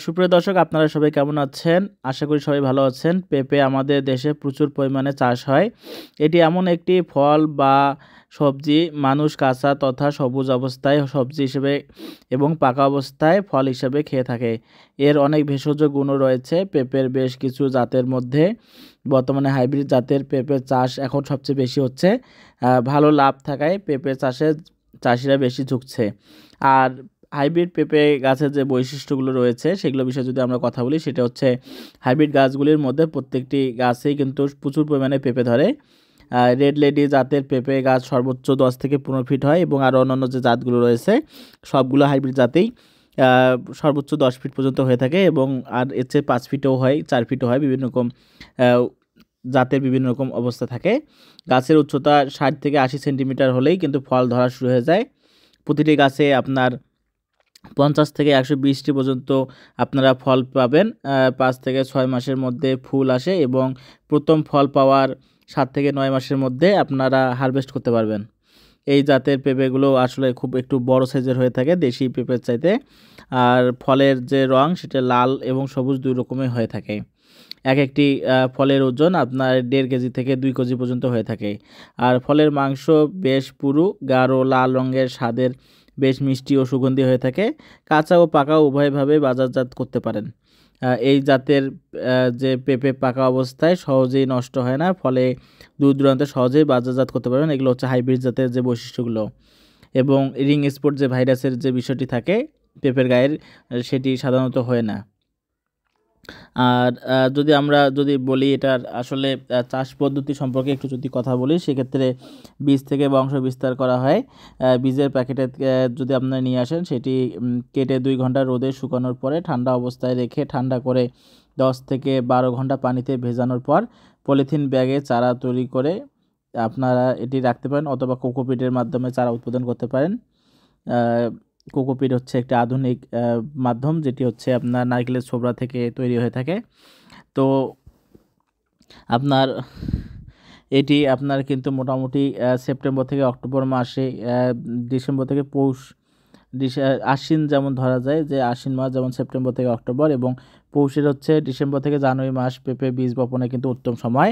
সুপ্রিয় দর্শক, আপনারা সবাই কেমন আছেন? আশা করি সবাই ভালো আছেন। পেঁপে আমাদের দেশে প্রচুর পরিমাণে চাষ হয়। এটি এমন একটি ফল বা সবজি, মানুষ কাঁচা তথা সবুজ অবস্থায় সবজি হিসেবে এবং পাকা অবস্থায় ফল হিসেবে খেয়ে থাকে। এর অনেক ভেষজ গুণও রয়েছে। পেঁপের বেশ কিছু জাতের মধ্যে বর্তমানে হাইব্রিড জাতের পেঁপের চাষ এখন সবচেয়ে বেশি হচ্ছে। ভালো লাভ থাকায় পেঁপে চাষে চাষিরা বেশি ঝুঁকছে। আর হাইব্রিড পেঁপে গাছের যে বৈশিষ্ট্যগুলো রয়েছে সেগুলো বিষয়ে যদি আমরা কথা বলি, সেটা হচ্ছে হাইব্রিড গাছগুলির মধ্যে প্রত্যেকটি গাছেই কিন্তু প্রচুর পরিমাণে পেঁপে ধরে। রেড লেডি জাতের পেঁপে গাছ সর্বোচ্চ 10 থেকে 15 ফিট হয় এবং আরও অন্যান্য যে জাতগুলো রয়েছে সবগুলো হাইব্রিড জাতেই সর্বোচ্চ 10 ফিট পর্যন্ত হয়ে থাকে এবং আর এর চেয়ে 5 ফিটও হয়, 4 ফিটও হয়। বিভিন্ন রকম জাতের বিভিন্ন রকম অবস্থা থাকে। গাছের উচ্চতা 60 থেকে 80 সেন্টিমিটার হলেই কিন্তু ফল ধরা শুরু হয়ে যায়। প্রতিটি গাছে আপনার 50 থেকে 120টি পর্যন্ত আপনারা ফল পাবেন। 5 থেকে 6 মাসের মধ্যে ফুল আসে এবং প্রথম ফল পাওয়ার 7 থেকে 9 মাসের মধ্যে আপনারা হারভেস্ট করতে পারবেন। এই জাতের পেঁপেগুলো আসলে খুব একটু বড় সাইজের হয়ে থাকে দেশি পেঁপের চাইতে। আর ফলের যে রং সেটা লাল এবং সবুজ দুই রকমের হয়ে থাকে। এক একটি ফলের ওজন আপনার 1.5 কেজি থেকে 2 কেজি পর্যন্ত হয়ে থাকে। আর ফলের মাংস বেশ পুরু, গাঢ় লাল রঙের, স্বাদের বেশ মিষ্টি ও সুগন্ধি হয়ে থাকে। কাঁচা ও পাকা উভয়ভাবে বাজারজাত করতে পারেন। এই জাতের যে পেঁপে পাকা অবস্থায় সহজেই নষ্ট হয় না, ফলে দূর দূরান্তে সহজেই বাজারজাত করতে পারবেন। এগুলো হচ্ছে হাইব্রিড জাতের যে বৈশিষ্ট্যগুলো। এবং রিং স্পট যে ভাইরাসের যে বিষয়টি থাকে পেঁপের গায়ের, সেটি সাধারণত হয় না। আর যদি বলি এটার আসলে চাষ পদ্ধতি সম্পর্কে একটু যদি কথা বলি, সেক্ষেত্রে বীজ থেকে বংশ বিস্তার করা হয়। বীজের প্যাকেটে যদি আপনারা নিয়ে আসেন, সেটি কেটে 2 ঘন্টা রোদে শুকানোর পরে ঠান্ডা অবস্থায় রেখে ঠান্ডা করে 10 থেকে 12 ঘন্টা পানিতে ভেজানোর পর পলিথিন ব্যাগে চারা তৈরি করে আপনারা এটি রাখতে পারেন, অথবা কোকোপিটের মাধ্যমে চারা উৎপাদন করতে পারেন। কোকোপিট হচ্ছে একটি আধুনিক মাধ্যম, যেটি হচ্ছে আপনার নারকেলের ছোবড়া থেকে তৈরি হয়ে থাকে। তো আপনার এটি আপনার কিন্তু মোটামুটি সেপ্টেম্বর থেকে অক্টোবর মাসে, ডিসেম্বর থেকে পৌষ, আশ্বিন যেমন ধরা যায় যে আশ্বিন মাস যেমন সেপ্টেম্বর থেকে অক্টোবর, এবং পৌষের হচ্ছে ডিসেম্বর থেকে জানুয়ারি মাস পেঁপে বীজ বপনে কিন্তু উত্তম সময়।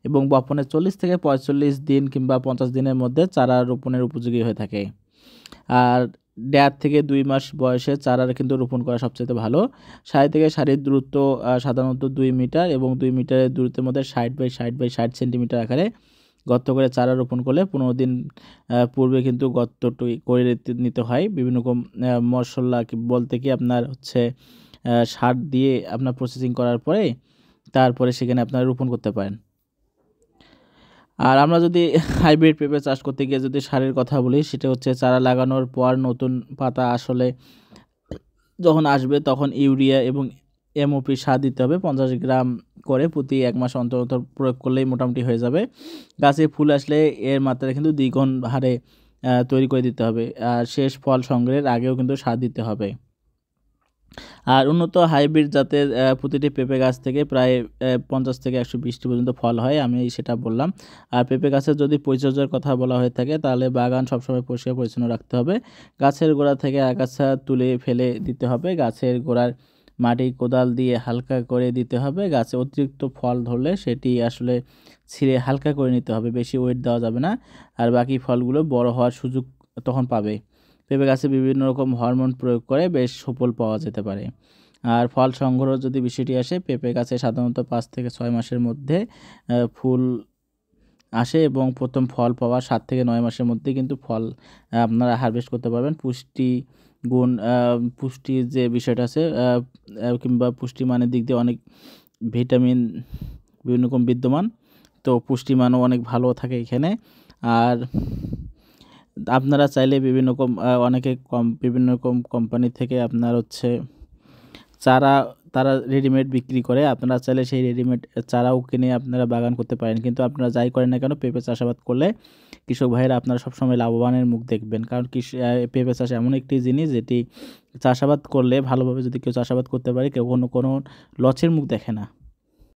এবং বপনের 40 থেকে 45 দিন কিংবা 50 দিনের মধ্যে চারা রোপণের উপযোগী হয়ে থাকে। আর 1.5 থেকে 2 মাস বয়সে চারা কিন্তু রোপণ করা সবচেয়ে ভালো। সারি থেকে সারির দূরত্ব সাধারণত 2 মিটার এবং 2 মিটারের দূরত্বের মধ্যে 60 বাই 60 বাই 60 সেন্টিমিটার আকারে গর্ত করে চারা রোপণ করলে 15 দিন পূর্বে কিন্তু গর্তটি করে নিতে হয়। বিভিন্ন রকম মশলা বলতে কি আপনার হচ্ছে সার দিয়ে আপনার প্রসেসিং করার পরে তারপরে সেখানে আপনারা রোপণ করতে পারেন। আর আমরা যদি হাইব্রিড পেঁপে চাষ করতে গিয়ে যদি সারের কথা বলি, সেটা হচ্ছে চারা লাগানোর পর নতুন পাতা আসলে যখন আসবে তখন ইউরিয়া এবং এমওপি সার দিতে হবে 50 গ্রাম করে প্রতি 1 মাস অন্তর অন্তর প্রয়োগ করলেই মোটামুটি হয়ে যাবে। গাছে ফুল আসলে এর মাত্রা কিন্তু দ্বিগুণ হারে তৈরি করে দিতে হবে। আর শেষ ফল সংগ্রহের আগেও কিন্তু সার দিতে হবে। আর উন্নত হাইব্রিড জাতের প্রতিটি পেঁপে গাছ থেকে প্রায় 50 থেকে 120টি পর্যন্ত ফল হয়, আমি সেটা বললাম। আর পেঁপে গাছের যদি পরিচর্যার কথা বলা হয়ে থাকে, তাহলে বাগান সবসময় পরিষ্কার পরিচ্ছন্ন রাখতে হবে। গাছের গোড়া থেকে আগাছা তুলে ফেলে দিতে হবে। গাছের গোড়ার মাটি কোদাল দিয়ে হালকা করে দিতে হবে। গাছে অতিরিক্ত ফল ধরলে সেটি আসলে ছিঁড়ে হালকা করে নিতে হবে, বেশি ওয়েট দেওয়া যাবে না। আর বাকি ফলগুলো বড় হওয়ার সুযোগ তখন পাবে। পেঁপে গাছে বিভিন্ন রকম হরমোন প্রয়োগ করে বেশ সুফল পাওয়া যেতে পারে। আর ফল সংগ্রহ যদি বিষয়টি আসে, পেঁপে গাছে সাধারণত 5 থেকে 6 মাসের মধ্যে ফুল আসে এবং প্রথম ফল পাওয়া 7 থেকে 9 মাসের মধ্যে কিন্তু ফল আপনারা হারভেস্ট করতে পারবেন। পুষ্টির যে বিষয়টা আছে কিংবা পুষ্টিমানের দিক দিয়ে অনেক ভিটামিন বিভিন্ন রকম বিদ্যমান, তো পুষ্টিমানও অনেক ভালো থাকে এখানে। আর আপনারা চাইলে বিভিন্ন রকম বিভিন্ন রকম কোম্পানি থেকে আপনার হচ্ছে চারা তারা রেডিমেড বিক্রি করে, আপনারা চাইলে সেই রেডিমেড চারাও কিনে আপনারা বাগান করতে পারেন। কিন্তু আপনারা যাই করেন না কেন, পেঁপে চাষাবাদ করলে কৃষক ভাইয়েরা আপনারা সবসময় লাভবানের মুখ দেখবেন। কারণ পেঁপে চাষ এমন একটি জিনিস যেটি চাষাবাদ করলে ভালোভাবে যদি কেউ চাষাবাদ করতে পারে, কেউ কোনো লসের মুখ দেখে না।